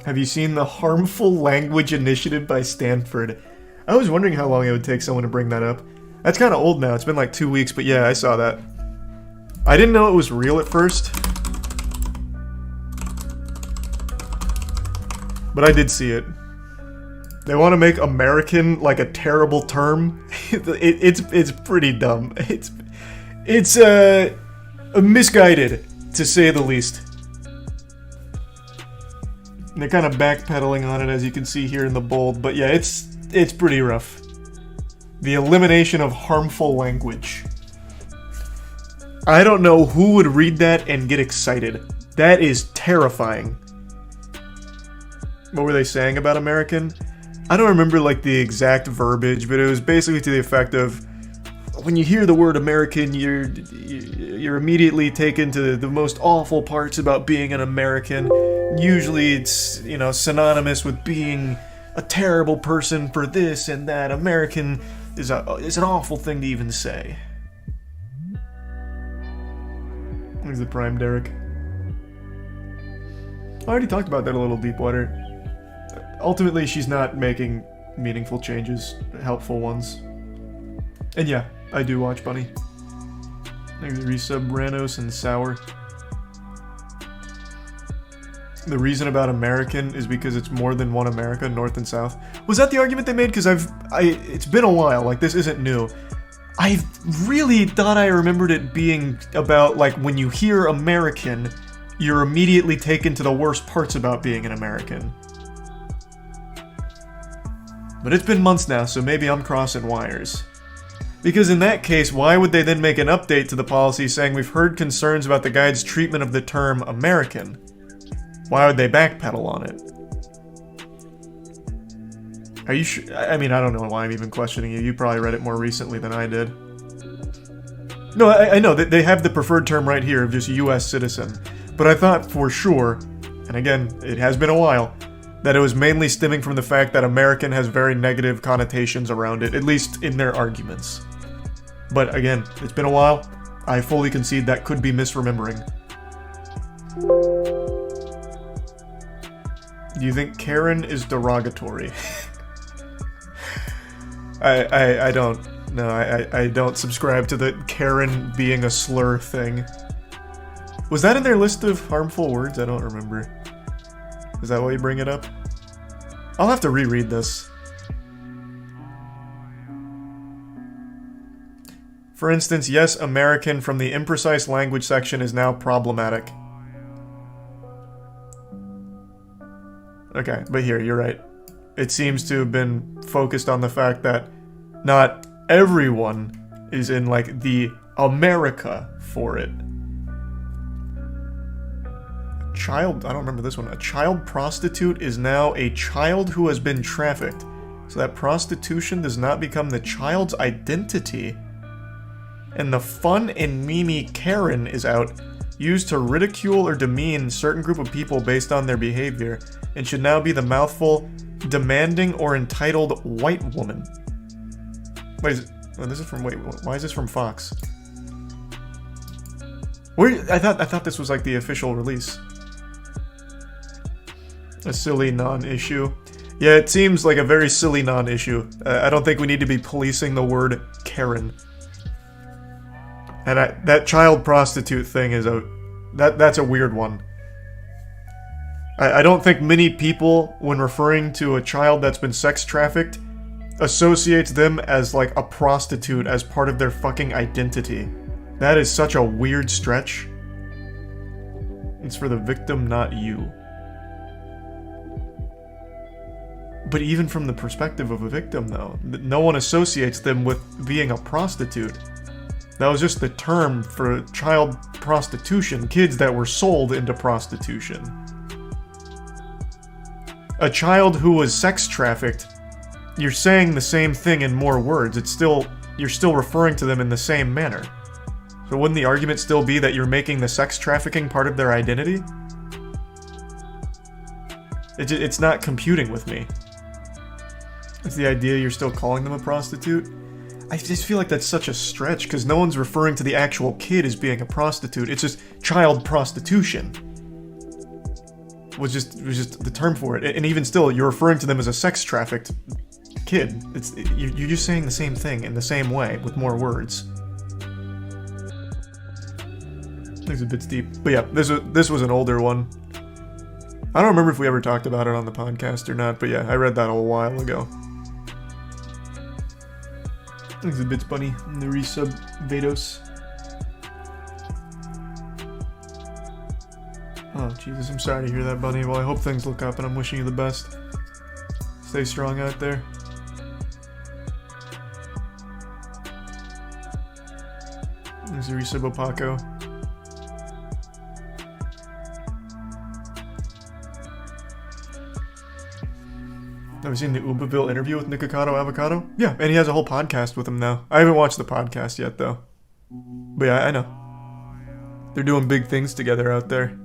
Have you seen the Harmful Language Initiative by Stanford? I was wondering how long it would take someone to bring that up. That's kind of old now. It's been like 2 weeks, but yeah, I saw that. I didn't know it was real at first. But I did see it. They want to make American like a terrible term. It's pretty dumb. It's misguided, to say the least. And they're kind of backpedaling on it, as you can see here in the bold. But yeah, it's pretty rough. The elimination of harmful language. I don't know who would read that and get excited. That is terrifying. What were they saying about American? I don't remember like the exact verbiage, but it was basically to the effect of, when you hear the word American, you're immediately taken to the most awful parts about being an American. Usually it's, you know, synonymous with being a terrible person for this and that. American is an awful thing to even say. There's the Prime Derek. I already talked about that a little, Deepwater. Ultimately, she's not making meaningful changes, helpful ones. And yeah, I do watch Bunny. There's resub Branos and Sour. The reason about American is because it's more than one America, North and South. Was that the argument they made? Because it's been a while, like this isn't new. I really thought I remembered it being about, like, when you hear American, you're immediately taken to the worst parts about being an American. But it's been months now, so maybe I'm crossing wires. Because in that case, why would they then make an update to the policy saying we've heard concerns about the guide's treatment of the term American? Why would they backpedal on it? Are you sure? I mean, I don't know why I'm even questioning you. You probably read it more recently than I did. No, I know that they have the preferred term right here of just US citizen. But I thought for sure, and again, it has been a while, that it was mainly stemming from the fact that American has very negative connotations around it, at least in their arguments. But again, it's been a while. I fully concede that could be misremembering. Do you think Karen is derogatory? I don't. No, I don't subscribe to the Karen being a slur thing. Was that in their list of harmful words? I don't remember. Is that why you bring it up? I'll have to reread this. For instance, yes, American from the imprecise language section is now problematic. Okay, but here, you're right. It seems to have been focused on the fact that not everyone is in, like, the America for it. Child, I don't remember this one. A child prostitute is now a child who has been trafficked. So that prostitution does not become the child's identity. And the fun and meme Karen is out, used to ridicule or demean certain group of people based on their behavior, and should now be the mouthful demanding or entitled white woman. Wait, this is from, why is this from Fox? I thought this was like the official release. A silly non-issue. Yeah, it seems like a very silly non-issue. I don't think we need to be policing the word Karen. And that child prostitute thing is that's a weird one. I don't think many people, when referring to a child that's been sex trafficked, associates them as like a prostitute as part of their fucking identity. That is such a weird stretch. It's for the victim, not you. But even from the perspective of a victim, though, no one associates them with being a prostitute. That was just the term for child prostitution, kids that were sold into prostitution. A child who was sex trafficked, you're saying the same thing in more words. You're still referring to them in the same manner. So wouldn't the argument still be that you're making the sex trafficking part of their identity? It's not computing with me. It's the idea you're still calling them a prostitute. I just feel like that's such a stretch, because no one's referring to the actual kid as being a prostitute. It's just child prostitution. was just the term for it. And even still, you're referring to them as a sex-trafficked kid. You're just saying the same thing in the same way with more words. It's a bit deep, but yeah, this was an older one. I don't remember if we ever talked about it on the podcast or not, but yeah, I read that a while ago. Thanks a bit, Bunny. The resub Vados. Oh, Jesus, I'm sorry to hear that, Bunny. Well, I hope things look up, and I'm wishing you the best. Stay strong out there. There's a resub Opaco. Have you seen the Ubaville interview with Nikocado Avocado? Yeah, and he has a whole podcast with him now. I haven't watched the podcast yet, though. But yeah, I know. They're doing big things together out there.